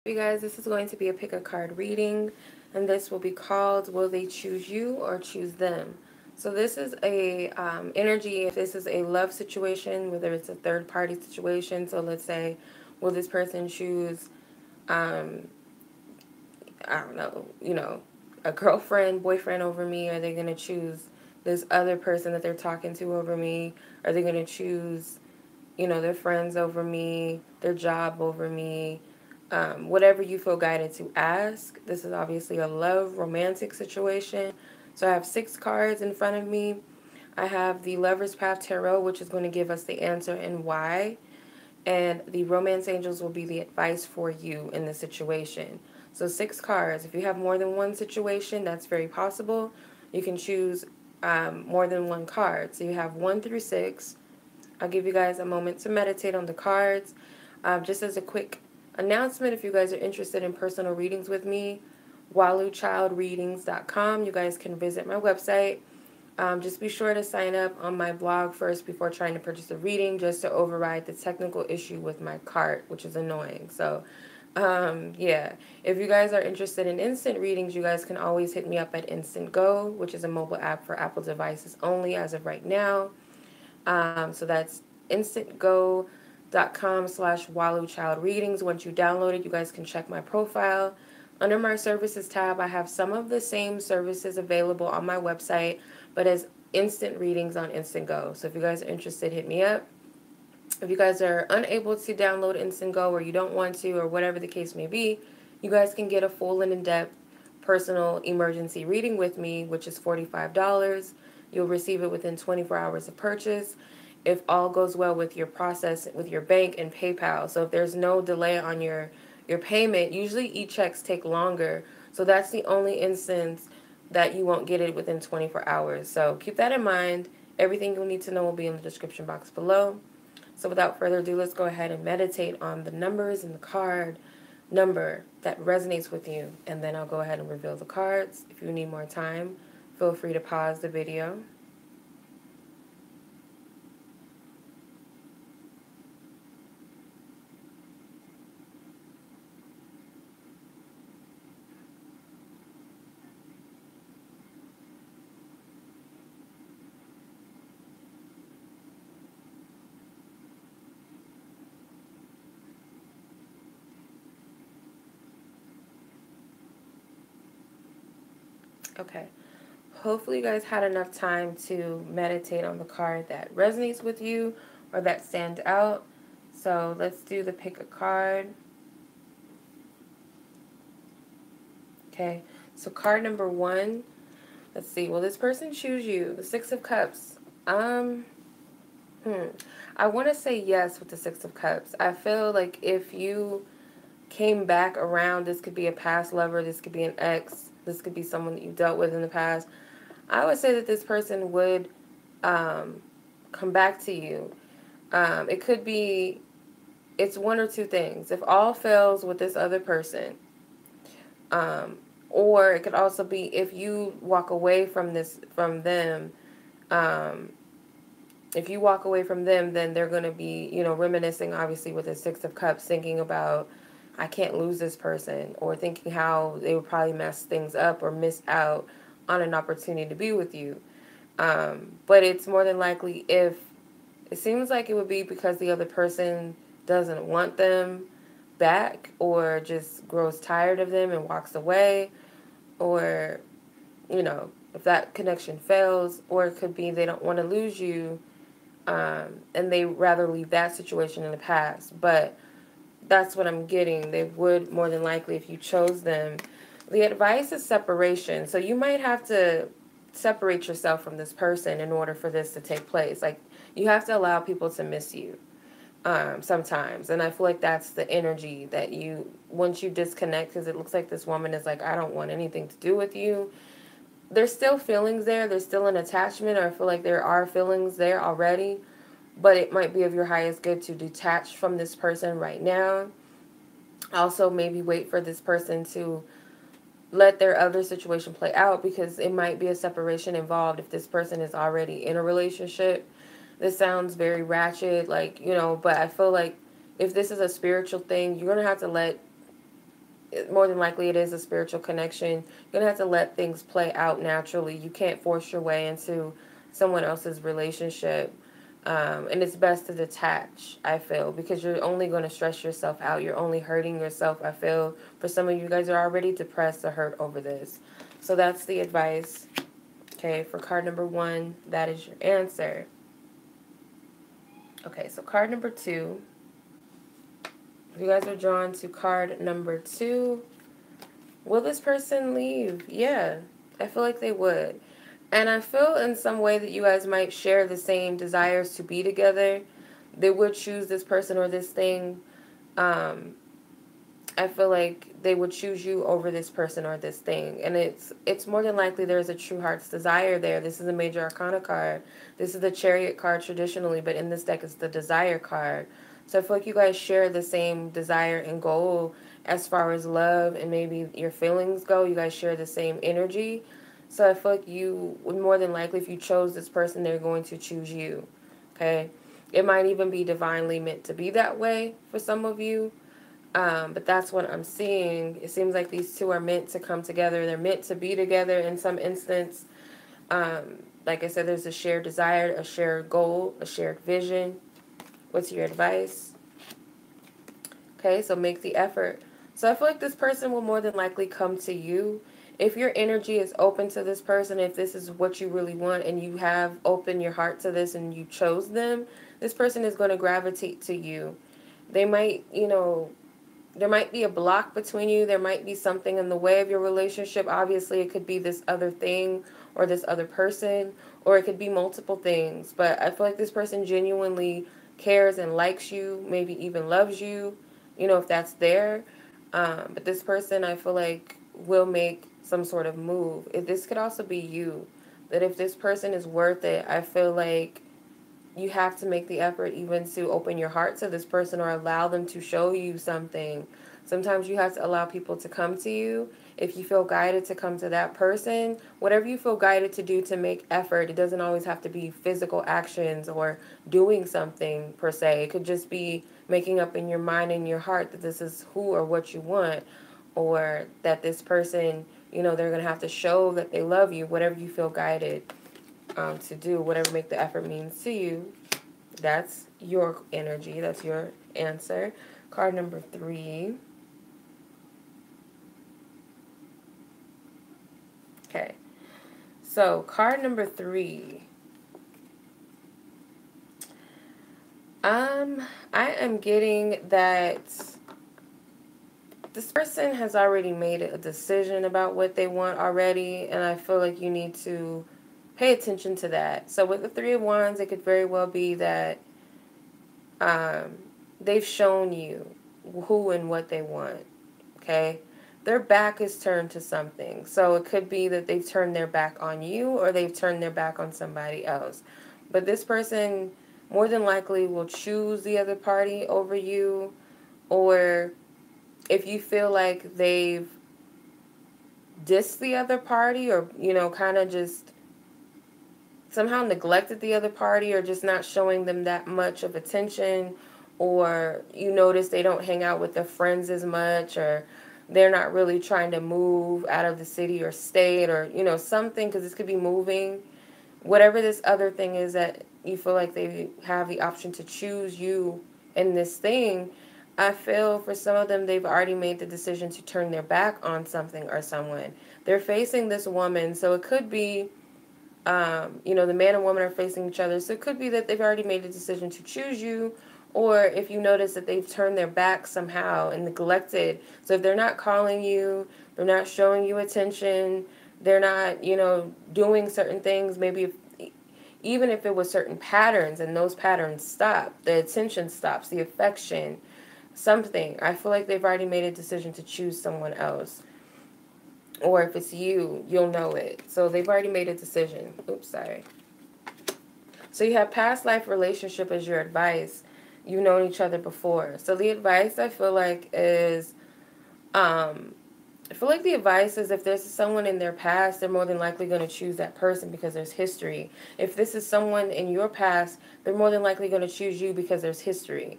You guys, this is going to be a pick a card reading, and this will be called Will They Choose You or Choose Them? So this is a energy, if this is a love situation, whether it's a third party situation. So let's say, will this person choose, um, I don't know, a girlfriend, boyfriend over me? Are they going to choose this other person that they're talking to over me? Are they going to choose their friends over me, their job over me, whatever you feel guided to ask. This is obviously a love romantic situation. So I have 6 cards in front of me. I have the Lover's Path Tarot, which is going to give us the answer and why. And the Romance Angels will be the advice for you in the situation. So 6 cards. If you have more than one situation, that's very possible. You can choose more than one card. So you have 1 through 6. I'll give you guys a moment to meditate on the cards. Just as a quick announcement, if you guys are interested in personal readings with me, waluchildreadings.com. You guys can visit my website. Just be sure to sign up on my blog first before trying to purchase a reading, just to override the technical issue with my cart, which is annoying. So, yeah. If you guys are interested in instant readings, you guys can always hit me up at Instantgo, which is a mobile app for Apple devices only as of right now. So that's instantgo.com/Walu Child Readings. Once you download it, you guys can check my profile. Under my services tab, I have some of the same services available on my website, but as instant readings on Instantgo. So if you guys are interested, hit me up. If you guys are unable to download Instantgo or you don't want to or whatever the case may be, you guys can get a full and in-depth personal emergency reading with me, which is $45. You'll receive it within 24 hours of purchase if all goes well with your process with your bank and PayPal. So if there's no delay on your payment, usually e-checks take longer. So that's the only instance that you won't get it within 24 hours. So keep that in mind. Everything you'll need to know will be in the description box below. So without further ado, let's go ahead and meditate on the numbers in the card number that resonates with you, and then I'll go ahead and reveal the cards. If you need more time, feel free to pause the video. Okay. Hopefully you guys had enough time to meditate on the card that resonates with you or that stands out. So let's do the pick a card. Okay. So card number 1. Let's see. Will this person choose you? The 6 of Cups. I want to say yes with the 6 of Cups. I feel like if you came back around, this could be a past lover, this could be an ex, this could be someone that you dealt with in the past. I would say that this person would come back to you. It could be, it's one or two things. If all fails with this other person, or it could also be if you walk away from them, if you walk away from them, then they're going to be, reminiscing, obviously, with the 6 of Cups, thinking about, I can't lose this person, or thinking how they would probably mess things up or miss out on an opportunity to be with you. But it's more than likely if it seems like it would be because the other person doesn't want them back or just grows tired of them and walks away, or, if that connection fails, or it could be they don't want to lose you, and they rather leave that situation in the past. But that's what I'm getting. They would more than likely if you chose them. The advice is separation. So you might have to separate yourself from this person in order for this to take place. Like, you have to allow people to miss you sometimes. And I feel like that's the energy that once you disconnect, because it looks like this woman is like, I don't want anything to do with you. There's still feelings there. There's still an attachment, or I feel like there are feelings there already. But it might be of your highest good to detach from this person right now. Also, maybe wait for this person to let their other situation play out, because it might be a separation involved if this person is already in a relationship. This sounds very ratchet, but I feel like if this is a spiritual thing, you're going to have to let more than likely it is a spiritual connection. You're going to have to let things play out naturally. You can't force your way into someone else's relationship. And it's best to detach, I feel, because you're only going to stress yourself out. You're only hurting yourself, I feel. For some of you guys are already depressed or hurt over this. So that's the advice. Okay, for card number 1, that is your answer. Okay, so card number 2. If you guys are drawn to card number 2, will this person leave? Yeah, I feel like they would. And I feel in some way that you guys might share the same desires to be together. They would choose this person or this thing. I feel like they would choose you over this person or this thing. And it's more than likely there's a true heart's desire there. This is a major arcana card. This is the Chariot card traditionally, but in this deck it's the Desire card. So I feel like you guys share the same desire and goal as far as love and maybe your feelings go. You guys share the same energy. So I feel like you would more than likely, if you chose this person, they're going to choose you. Okay? It might even be divinely meant to be that way for some of you. But that's what I'm seeing. It seems like these two are meant to come together. They're meant to be together in some instance. Like I said, there's a shared desire, a shared goal, a shared vision. What's your advice? Okay, so make the effort. So I feel like this person will more than likely come to you. If your energy is open to this person, if this is what you really want and you have opened your heart to this and you chose them, this person is going to gravitate to you. They might, there might be a block between you. There might be something in the way of your relationship. Obviously, it could be this other thing or this other person, or it could be multiple things. But I feel like this person genuinely cares and likes you, maybe even loves you, if that's there. But this person, I feel like, will make some sort of move. This could also be you. That if this person is worth it, I feel like you have to make the effort even to open your heart to this person or allow them to show you something. Sometimes you have to allow people to come to you. If you feel guided to come to that person, whatever you feel guided to do to make effort, it doesn't always have to be physical actions or doing something per se. It could just be making up in your mind and your heart that this is who or what you want, or that this person, they're going to have to show that they love you, whatever you feel guided to do, whatever make the effort means to you. That's your energy. That's your answer. Card number 3. Okay. So card number 3. I am getting that this person has already made a decision about what they want already, and I feel like you need to pay attention to that. So with the 3 of Wands, it could very well be that they've shown you who and what they want, okay? Their back is turned to something. So it could be that they've turned their back on you or they've turned their back on somebody else. But this person more than likely will choose the other party over you, or if you feel like they've dissed the other party or, kind of just somehow neglected the other party or just not showing them that much of attention, or you notice they don't hang out with their friends as much, or they're not really trying to move out of the city or state, or, something, because this could be moving. Whatever this other thing is that you feel like they have the option to choose you in this thing, I feel for some of them, they've already made the decision to turn their back on something or someone. They're facing this woman, so it could be, the man and woman are facing each other, so it could be that they've already made a decision to choose you, or if you notice that they've turned their back somehow and neglected. So if they're not calling you, they're not showing you attention, they're not, doing certain things, maybe even if it was certain patterns and those patterns stop, the attention stops, the affection, something, I feel like they've already made a decision to choose someone else. Or if it's you, you'll know it. So they've already made a decision. Oops, sorry. So you have past life relationship as your advice. You've known each other before. So the advice I feel like is, the advice is if there's someone in their past, they're more than likely going to choose that person because there's history. If this is someone in your past, they're more than likely going to choose you because there's history.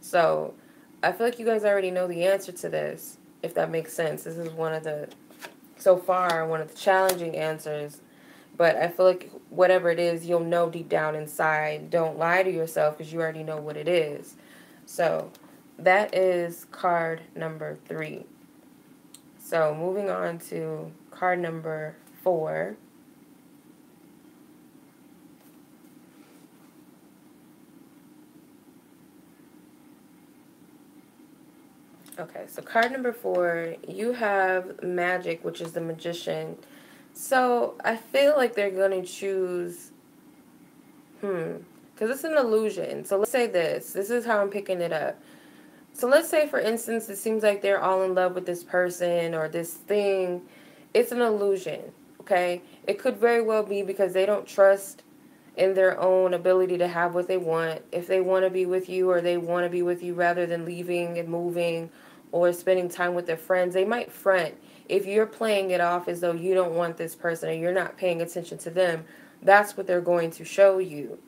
So I feel like you guys already know the answer to this. if that makes sense. This is one of the, so far, one of the challenging answers. But I feel like whatever it is, you'll know deep down inside. Don't lie to yourself because you already know what it is. So that is card number 3. So moving on to card number 4. Okay, so card number 4, you have Magic, which is the Magician. So I feel like they're going to choose, because it's an illusion. So let's say this. This is how I'm picking it up. So let's say, for instance, it seems like they're all in love with this person or this thing. It's an illusion, okay? It could very well be because they don't trust in their own ability to have what they want. If they want to be with you, or they want to be with you rather than leaving and moving or spending time with their friends, they might front. If you're playing it off as though you don't want this person or you're not paying attention to them, that's what they're going to show you.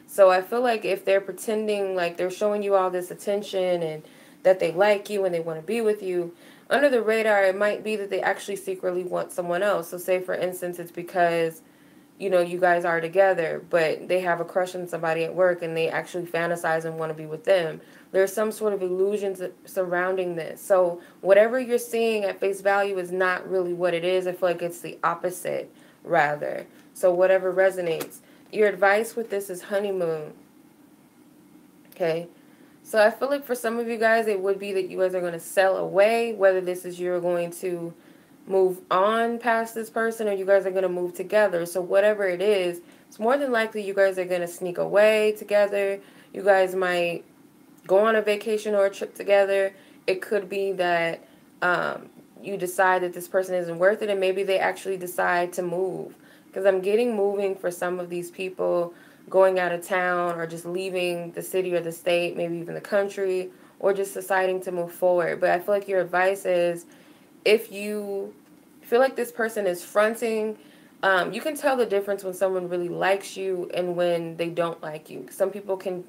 So I feel like if they're pretending like they're showing you all this attention and that they like you and they want to be with you, under the radar, it might be that they actually secretly want someone else. So say, for instance, it's because, you guys are together, but they have a crush on somebody at work and they actually fantasize and want to be with them. There's some sort of illusions surrounding this. So whatever you're seeing at face value is not really what it is. I feel like it's the opposite, rather. So whatever resonates. Your advice with this is honeymoon. Okay? So I feel like for some of you guys, it would be that you guys are going to sell away, whether this is you're going to move on past this person or you guys are going to move together. So whatever it is, it's more than likely you guys are going to sneak away together. You guys might go on a vacation or a trip together. It could be that you decide that this person isn't worth it, and maybe they actually decide to move. Because I'm getting moving for some of these people, going out of town or just leaving the city or the state, maybe even the country, or just deciding to move forward. But I feel like your advice is, if you feel like this person is fronting, you can tell the difference when someone really likes you and when they don't like you. Some people can,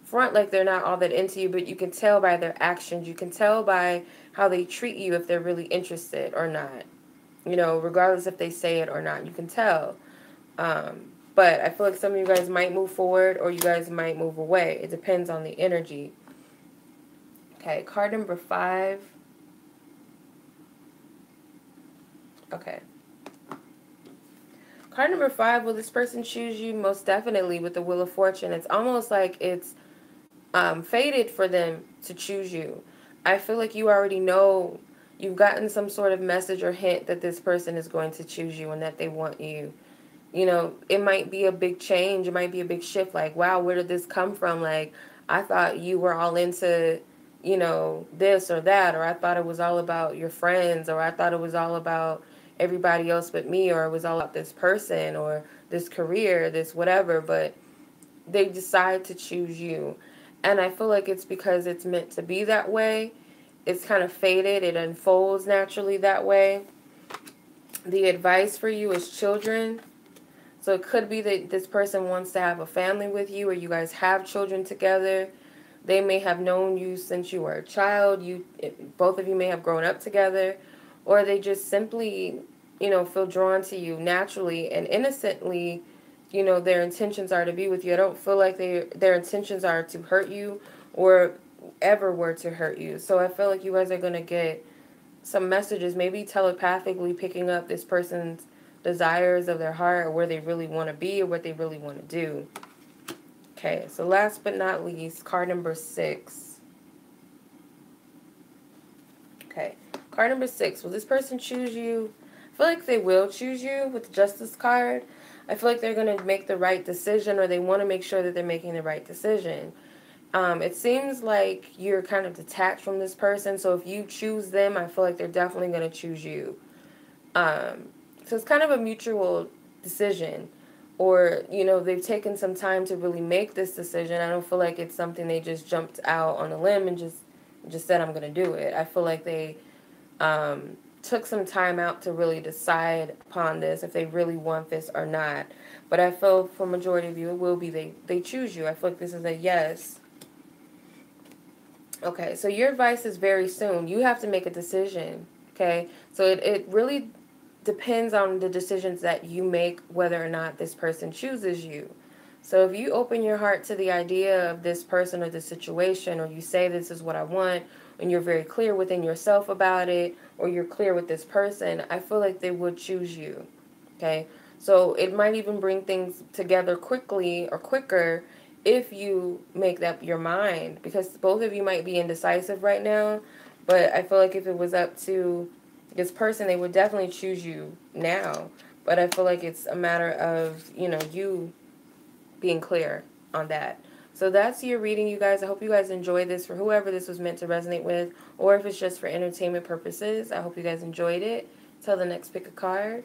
front like they're not all that into you, but you can tell by their actions. You can tell by how they treat you if they're really interested or not. Regardless if they say it or not, you can tell. But I feel like some of you guys might move forward or you guys might move away. It depends on the energy. Okay, card number 5. Okay. Card number 5, will this person choose you? Most definitely, with the Wheel of Fortune. It's almost like it's fated for them to choose you. I feel like you already know, you've gotten some sort of message or hint that this person is going to choose you and that they want you. It might be a big change. It might be a big shift. Like, wow, where did this come from? Like, I thought you were all into, this or that, or I thought it was all about your friends, or I thought it was all about everybody else but me, or it was all about this person or this career, this whatever, but they decide to choose you. And I feel like it's because it's meant to be that way. It's kind of fated. It unfolds naturally that way. The advice for you is children. So it could be that this person wants to have a family with you, or you guys have children together. They may have known you since you were a child. Both of you may have grown up together, or they just simply, feel drawn to you naturally and innocently. Their intentions are to be with you. I don't feel like their intentions are to hurt you or ever were to hurt you. So I feel like you guys are going to get some messages, maybe telepathically picking up this person's desires of their heart, or where they really want to be or what they really want to do. Okay, so last but not least, card number 6. Okay, card number 6. Will this person choose you? I feel like they will choose you with the Justice card. I feel like they're going to make the right decision, or they want to make sure that they're making the right decision. It seems like you're kind of detached from this person, so if you choose them, I feel like they're definitely going to choose you. So it's kind of a mutual decision, or, they've taken some time to really make this decision. I don't feel like it's something they just jumped out on a limb and just said, I'm going to do it. I feel like they took some time out to really decide upon this, if they really want this or not. But I feel for majority of you, it will be they choose you. I feel like this is a yes. Okay, so your advice is very soon. You have to make a decision. Okay, so it really depends on the decisions that you make, whether or not this person chooses you. So if you open your heart to the idea of this person or this situation, or you say this is what I want, and you're very clear within yourself about it, or you're clear with this person, I feel like they would choose you. Okay, so it might even bring things together quickly or quicker if you make that your mind, because both of you might be indecisive right now, but I feel like if it was up to this person, they would definitely choose you now. But I feel like it's a matter of, you being clear on that. So that's your reading, you guys. I hope you guys enjoyed this, for whoever this was meant to resonate with, or if it's just for entertainment purposes. I hope you guys enjoyed it. Till the next pick a card.